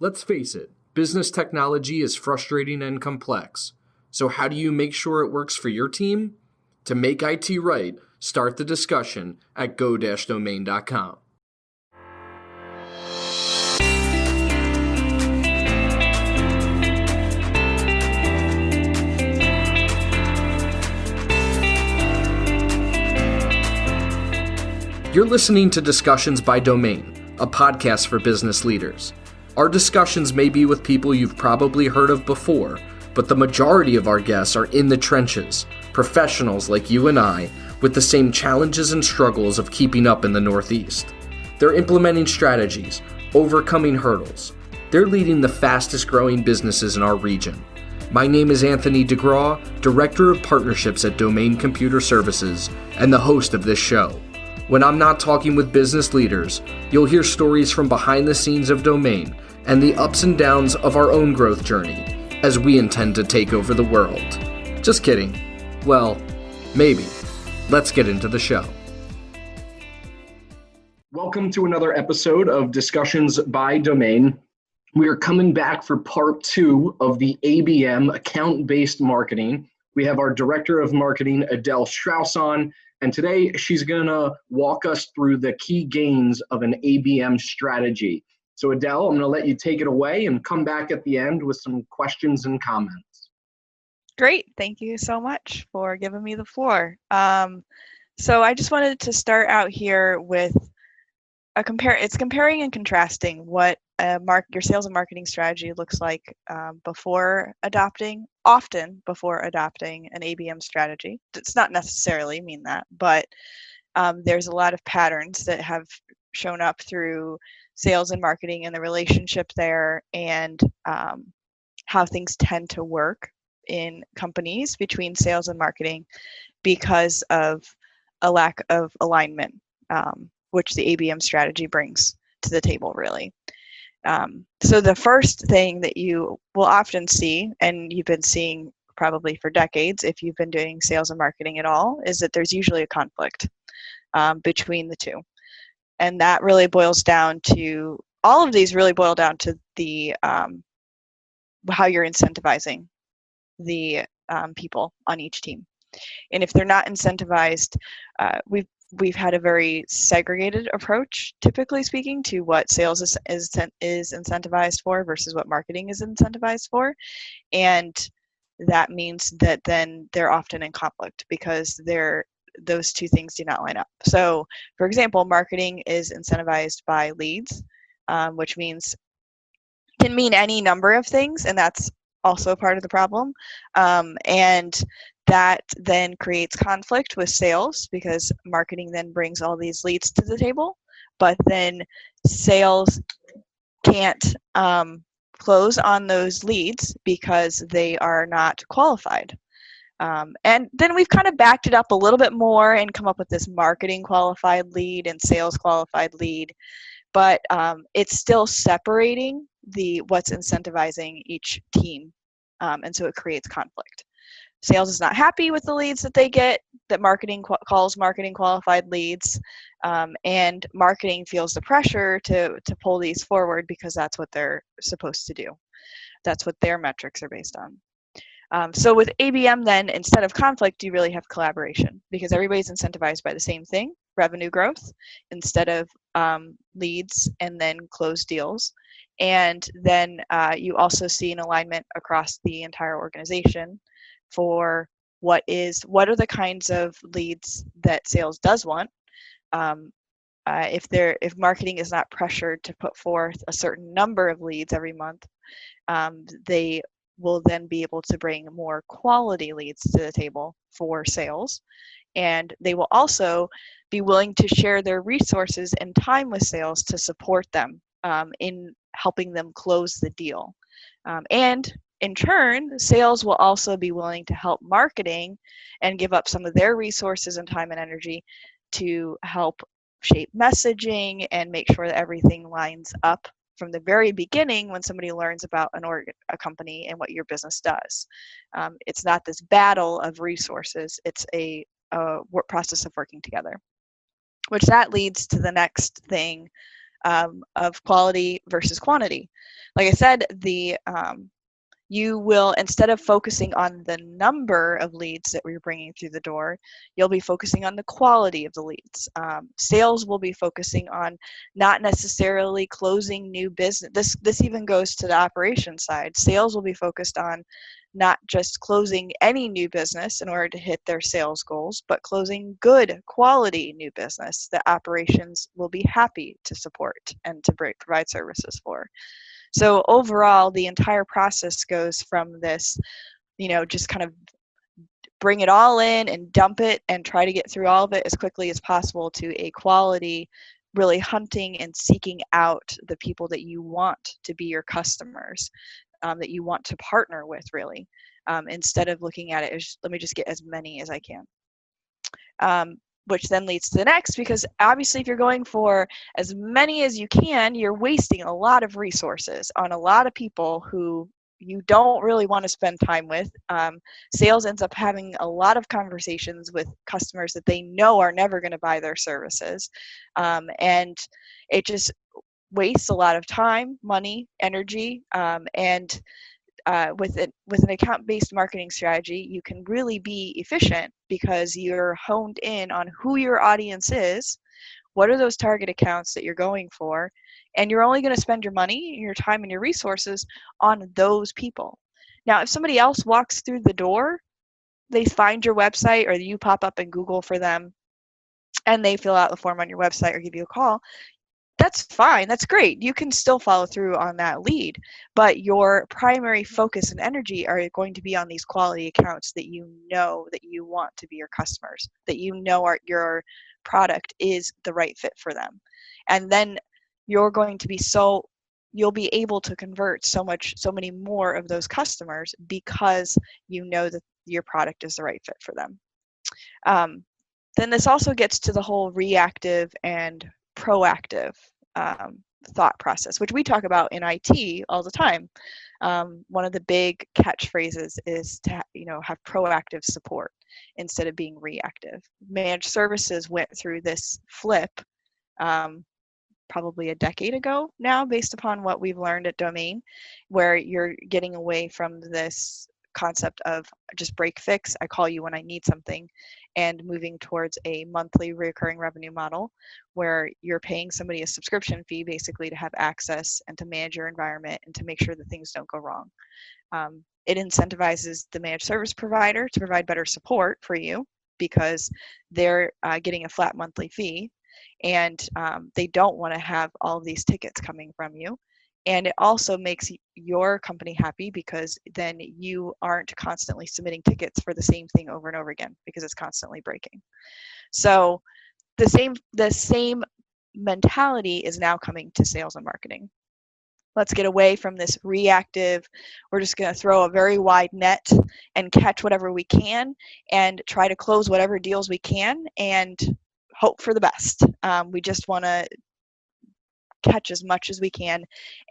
Let's face it, business technology is frustrating and complex. So how do you make sure it works for your team? To make IT right, start the discussion at go-domain.com. You're listening to Discussions by Domain, a podcast for business leaders. Our discussions may be with people you've probably heard of before, but the majority of our guests are in the trenches, professionals like you and I, with the same challenges and struggles of keeping up in the Northeast. They're implementing strategies, overcoming hurdles. They're leading the fastest growing businesses in our region. My name is Anthony DeGraw, Director of Partnerships at Domain Computer Services, and the host of this show. When I'm not talking with business leaders, you'll hear stories from behind the scenes of Domain and the ups and downs of our own growth journey, as we intend to take over the world. Just kidding. Well, maybe. Let's get into the show. Welcome to another episode of Discussions by Domain. We are coming back for part 2 of the ABM, account-based marketing. We have our Director of Marketing, Adel Strauss, on. And today she's going to walk us through the key gains of an ABM strategy. So Adel, I'm going to let you take it away and come back at the end with some questions and comments. Great. Thank you so much for giving me the floor. So I just wanted to start out here with it's comparing and contrasting what your sales and marketing strategy looks like often before adopting an ABM strategy. It's not necessarily mean that, but there's a lot of patterns that have shown up through sales and marketing and the relationship there, and how things tend to work in companies between sales and marketing because of a lack of alignment, which the ABM strategy brings to the table, really. So the first thing that you will often see, and you've been seeing probably for decades if you've been doing sales and marketing at all, is that there's usually a conflict between the two. And that really boils down to, all of these really boil down to the how you're incentivizing the people on each team. And if they're not incentivized, we've had a very segregated approach, typically speaking, to what sales is incentivized for versus what marketing is incentivized for. And that means that then they're often in conflict because those two things do not line up. So, for example, marketing is incentivized by leads, which can mean any number of things, and that's also part of the problem. And that then creates conflict with sales because marketing then brings all these leads to the table, but then sales can't close on those leads because they are not qualified. And then we've kind of backed it up a little bit more and come up with this marketing qualified lead and sales qualified lead, but it's still separating what's incentivizing each team, and so it creates conflict. Sales is not happy with the leads that they get, that marketing calls marketing qualified leads, and marketing feels the pressure to pull these forward because that's what they're supposed to do. That's what their metrics are based on. So with ABM then, instead of conflict, you really have collaboration because everybody's incentivized by the same thing, revenue growth, instead of leads and then closed deals. And then you also see an alignment across the entire organization for what are the kinds of leads that sales does want. If marketing is not pressured to put forth a certain number of leads every month, they will then be able to bring more quality leads to the table for sales. And they will also be willing to share their resources and time with sales to support them in helping them close the deal. And in turn, sales will also be willing to help marketing and give up some of their resources and time and energy to help shape messaging and make sure that everything lines up from the very beginning when somebody learns about a company and what your business does. It's not this battle of resources, it's a process of working together. Which that leads to the next thing of quality versus quantity. Like I said, you will, instead of focusing on the number of leads that we're bringing through the door, you'll be focusing on the quality of the leads. Sales will be focusing on not necessarily closing new business. This even goes to the operations side. Sales will be focused on not just closing any new business in order to hit their sales goals, but closing good quality new business that operations will be happy to support and to provide services for. So overall, the entire process goes from this, just kind of bring it all in and dump it and try to get through all of it as quickly as possible, to a quality, really hunting and seeking out the people that you want to be your customers, that you want to partner with, really, instead of looking at it as, let me just get as many as I can. Which then leads to the next, because obviously if you're going for as many as you can, you're wasting a lot of resources on a lot of people who you don't really want to spend time with. Sales ends up having a lot of conversations with customers that they know are never going to buy their services. And it just wastes a lot of time, money, energy, and with an account-based marketing strategy, you can really be efficient because you're honed in on who your audience is, what are those target accounts that you're going for, and you're only going to spend your money, your time, and your resources on those people. Now, if somebody else walks through the door, they find your website, or you pop up in Google for them, and they fill out the form on your website or give you a call, that's fine. That's great. You can still follow through on that lead, but your primary focus and energy are going to be on these quality accounts that you know that you want to be your customers, that you know your product is the right fit for them. And then you're going to be you'll be able to convert so many more of those customers because you know that your product is the right fit for them. Then this also gets to the whole reactive and proactive thought process, which we talk about in IT all the time. One of the big catchphrases is to have proactive support instead of being reactive. Managed services went through this flip probably a decade ago now, based upon what we've learned at Domain, where you're getting away from this concept of just break fix, I call you when I need something, and moving towards a monthly recurring revenue model where you're paying somebody a subscription fee basically to have access and to manage your environment and to make sure that things don't go wrong. It incentivizes the managed service provider to provide better support for you because they're getting a flat monthly fee, and they don't want to have all of these tickets coming from you. And it also makes your company happy because then you aren't constantly submitting tickets for the same thing over and over again because it's constantly breaking. So the same mentality is now coming to sales and marketing. Let's get away from this reactive, we're just going to throw a very wide net and catch whatever we can and try to close whatever deals we can and hope for the best. We just want to catch as much as we can,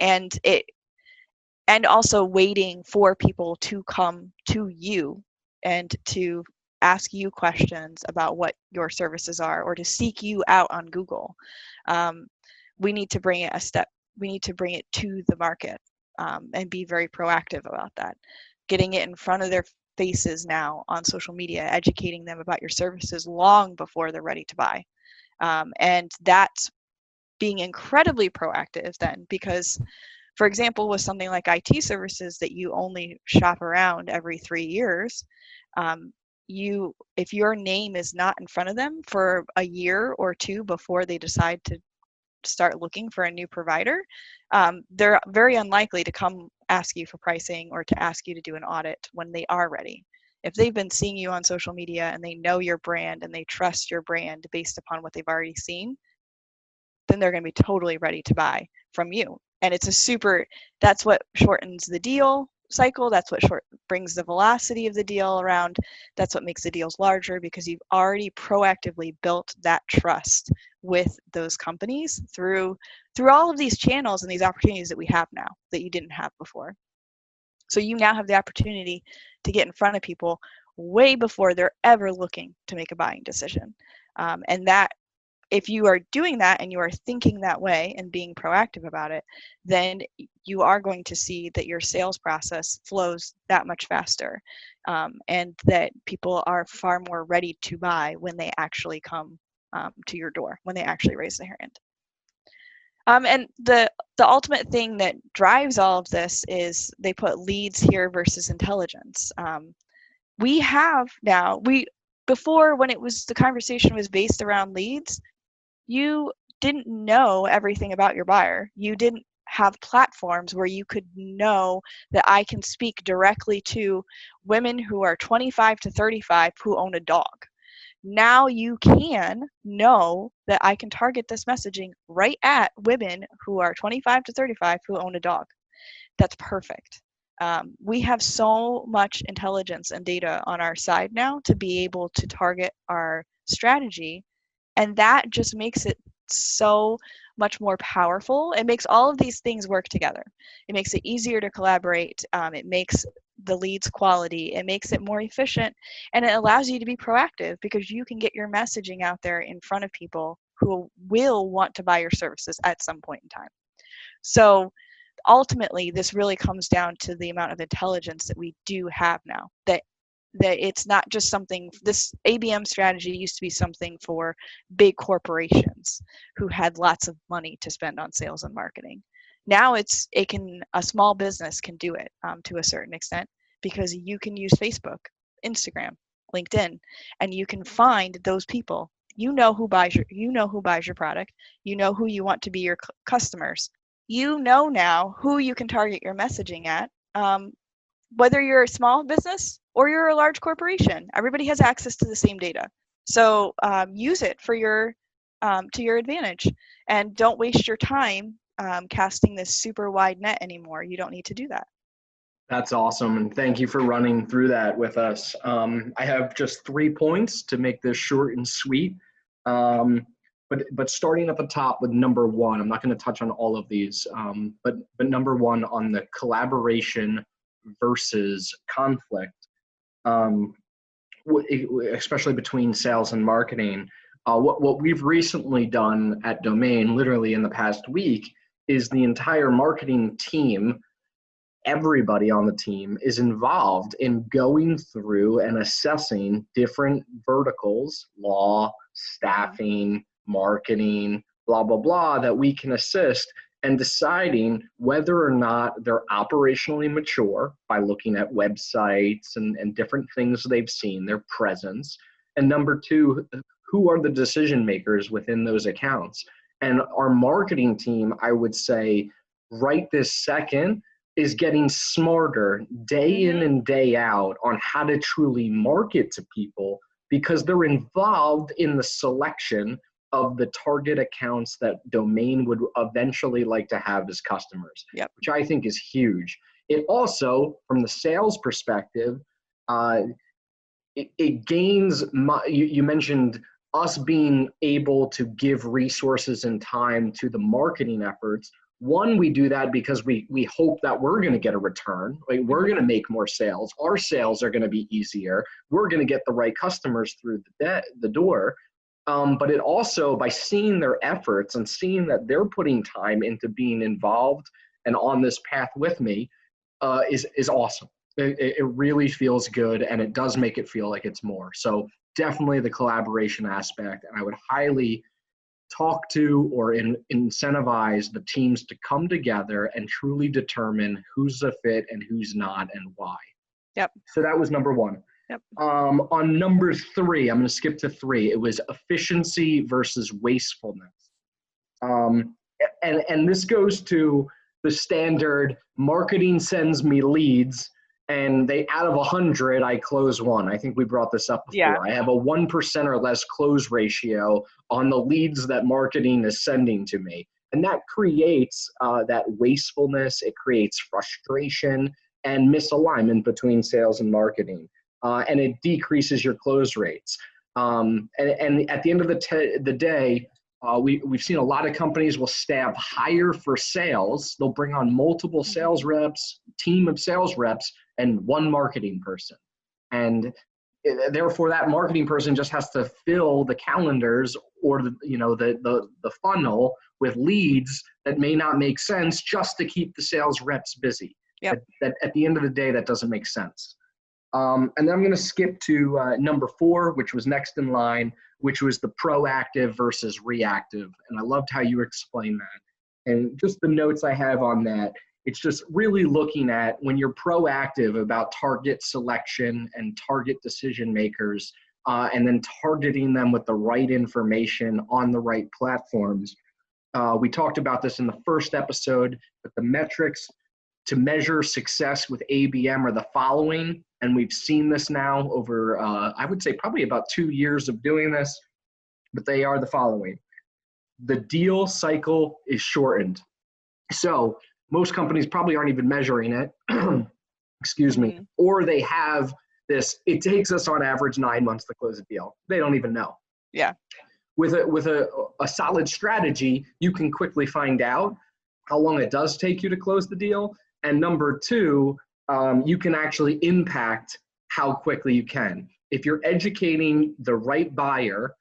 and also waiting for people to come to you and to ask you questions about what your services are or to seek you out on Google. We need to bring it a step. We need to bring it to the market and be very proactive about that. Getting it in front of their faces now on social media, educating them about your services long before they're ready to buy. And that's being incredibly proactive then, because for example, with something like IT services that you only shop around every 3 years, if your name is not in front of them for a year or two before they decide to start looking for a new provider, they're very unlikely to come ask you for pricing or to ask you to do an audit when they are ready. If they've been seeing you on social media and they know your brand and they trust your brand based upon what they've already seen, then they're going to be totally ready to buy from you. And that's what shortens the deal cycle. That's what brings the velocity of the deal around. That's what makes the deals larger, because you've already proactively built that trust with those companies through all of these channels and these opportunities that we have now that you didn't have before. So you now have the opportunity to get in front of people way before they're ever looking to make a buying decision. And that if you are doing that and you are thinking that way and being proactive about it, then you are going to see that your sales process flows that much faster, and that people are far more ready to buy when they actually come to your door, when they actually raise their hand. And the ultimate thing that drives all of this is they put leads here versus intelligence. We have now, before, when it was, the conversation was based around leads, you didn't know everything about your buyer. You didn't have platforms where you could know that I can speak directly to women who are 25 to 35 who own a dog. Now you can know that I can target this messaging right at women who are 25 to 35 who own a dog. That's perfect. We have so much intelligence and data on our side now to be able to target our strategy, and that just makes it so much more powerful. It makes all of these things work together. It makes it easier to collaborate. It makes the leads quality. It makes it more efficient, and it allows you to be proactive because you can get your messaging out there in front of people who will want to buy your services at some point in time. So ultimately, this really comes down to the amount of intelligence that we do have now, that it's not just something. This ABM strategy used to be something for big corporations who had lots of money to spend on sales and marketing. Now a small business can do it to a certain extent, because you can use Facebook, Instagram, LinkedIn, and you can find those people. You know who buys your product. You know who you want to be your customers. You know now who you can target your messaging at, whether you're a small business or you're a large corporation. Everybody has access to the same data. So use it for to your advantage, and don't waste your time casting this super wide net anymore. You don't need to do that. That's awesome, and thank you for running through that with us. I have just 3 points to make this short and sweet. But starting at the top with number one, I'm not going to touch on all of these, but number one on the collaboration versus conflict, especially between sales and marketing. What we've recently done at Domain, literally in the past week, is the entire marketing team, everybody on the team is involved in going through and assessing different verticals, law, staffing, marketing, blah, blah, blah, that we can assist, and deciding whether or not they're operationally mature by looking at websites and different things they've seen, their presence. And number two, who are the decision makers within those accounts? And our marketing team, I would say, right this second, is getting smarter day in and day out on how to truly market to people, because they're involved in the selection of the target accounts that Domain would eventually like to have as customers, which I think is huge. It also, from the sales perspective, it gains, you mentioned us being able to give resources and time to the marketing efforts. One, we do that because we hope that we're going to get a return. Like, we're going to make more sales. Our sales are going to be easier. We're going to get the right customers through the door. But it also, by seeing their efforts and seeing that they're putting time into being involved and on this path with me, is awesome. It really feels good, and it does make it feel like it's more. So definitely the collaboration aspect, and I would highly talk to or incentivize the teams to come together and truly determine who's a fit and who's not and why. So that was number one. On number three, I'm going to skip to three. It was efficiency versus wastefulness. And this goes to the standard marketing sends me leads, and out of 100, I close one. I think we brought this up before. I have a 1% or less close ratio on the leads that marketing is sending to me. And that creates that wastefulness. It creates frustration and misalignment between sales and marketing. And it decreases your close rates. And at the end of the day, we've seen a lot of companies will staff higher for sales. They'll bring on multiple sales reps, team of sales reps, and one marketing person. And therefore that marketing person just has to fill the calendars or the funnel with leads that may not make sense just to keep the sales reps busy. Yep. That at the end of the day, that doesn't make sense. And then I'm going to skip to number 4, which was next in line, which was the proactive versus reactive. And I loved how you explained that. And just the notes I have on that, it's just really looking at when you're proactive about target selection and target decision makers, and then targeting them with the right information on the right platforms. We talked about this in the first episode, but the metrics to measure success with ABM are the following. And we've seen this now over, I would say probably about 2 years of doing this, but they are the following. The deal cycle is shortened. So most companies probably aren't even measuring it, excuse me, or they have this, it takes us on average 9 months to close a deal. They don't even know. Yeah. With a solid strategy, you can quickly find out how long it does take you to close the deal. And number 2, you can actually impact how quickly you can. If you're educating the right buyer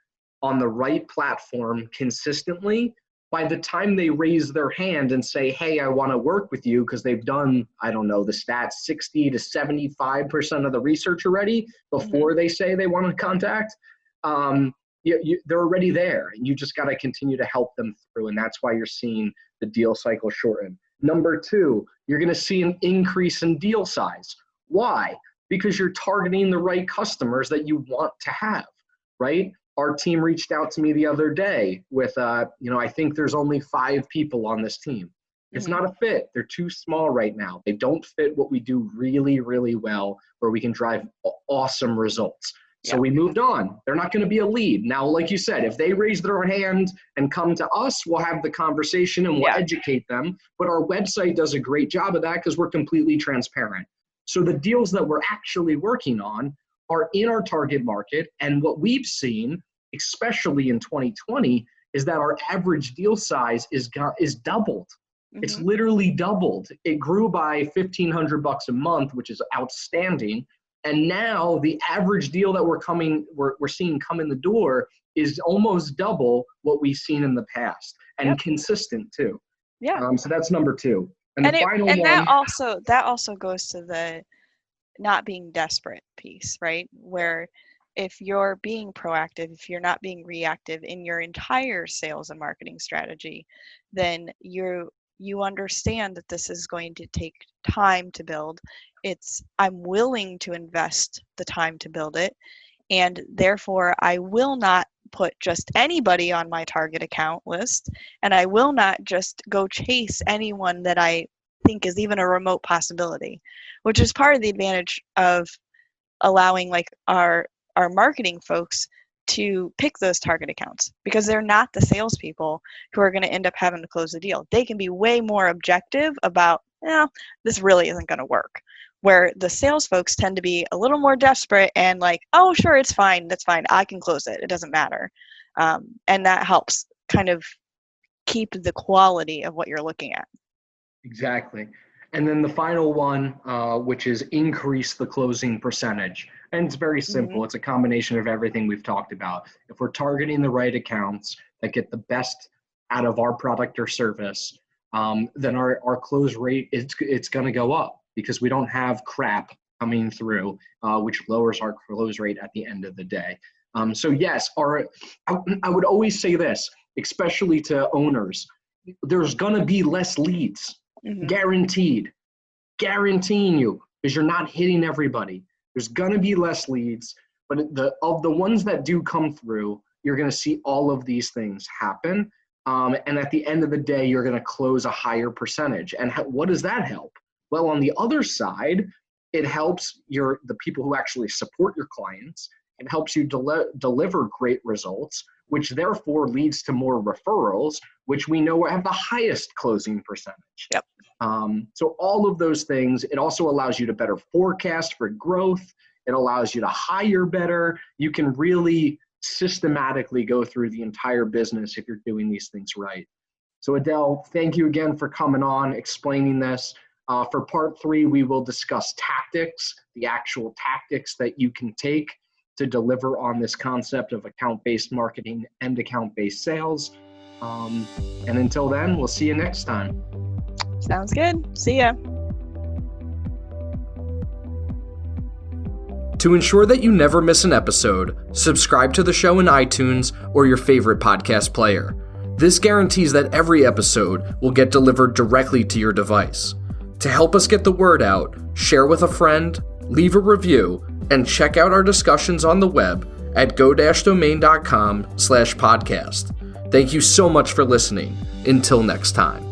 on the right platform consistently, by the time they raise their hand and say, hey, I want to work with you, because they've done, I don't know, the stats, 60 to 75% of the research already before they say they want to contact, they're already there. And you just got to continue to help them through. And that's why you're seeing the deal cycle shorten. Number 2, you're going to see an increase in deal size. Why? Because you're targeting the right customers that you want to have, right? Our team reached out to me the other day with, I think there's only 5 people on this team. It's not a fit. They're too small right now. They don't fit what we do really, really well, where we can drive awesome results. So we moved on. They're not going to be a lead. Now, like you said, if they raise their hand and come to us, we'll have the conversation and we'll educate them. But our website does a great job of that because we're completely transparent. So the deals that we're actually working on are in our target market. And what we've seen, especially in 2020, is that our average deal size is doubled. It's literally doubled. It grew by $1,500 a month, which is outstanding. And now the average deal that we're seeing come in the door is almost double what we've seen in the past, and consistent too. Yeah. So that's number 2. And that also goes to the not being desperate piece, right? Where if you're being proactive, if you're not being reactive in your entire sales and marketing strategy, then you understand that this is going to take time to build. I'm willing to invest the time to build it, and therefore I will not put just anybody on my target account list, and I will not just go chase anyone that I think is even a remote possibility, which is part of the advantage of allowing like our marketing folks to pick those target accounts, because they're not the salespeople who are going to end up having to close the deal. They can be way more objective about, this really isn't going to work. Where the sales folks tend to be a little more desperate and like, oh, sure, it's fine. That's fine. I can close it. It doesn't matter. And that helps kind of keep the quality of what you're looking at. Exactly. And then the final one, which is increase the closing percentage. And it's very simple. It's a combination of everything we've talked about. If we're targeting the right accounts that get the best out of our product or service, then our close rate, it's going to go up, because we don't have crap coming through, which lowers our close rate at the end of the day. So yes, I would always say this, especially to owners, there's going to be less leads. Guaranteeing you, because you're not hitting everybody. There's going to be less leads, but of the ones that do come through, you're going to see all of these things happen. And at the end of the day, you're going to close a higher percentage. And what does that help? Well, on the other side, it helps the people who actually support your clients. It helps you deliver great results, which therefore leads to more referrals, which we know have the highest closing percentage. Yep. So all of those things, it also allows you to better forecast for growth. It allows you to hire better. You can really systematically go through the entire business if you're doing these things right. So Adel, thank you again for coming on, explaining this. For part 3, we will discuss tactics, the actual tactics that you can take to deliver on this concept of account-based marketing and account-based sales. And until then, we'll see you next time. Sounds good. See ya. To ensure that you never miss an episode, subscribe to the show in iTunes or your favorite podcast player. This guarantees that every episode will get delivered directly to your device. To help us get the word out, share with a friend, leave a review, and check out our discussions on the web at go-domain.com/podcast. Thank you so much for listening. Until next time.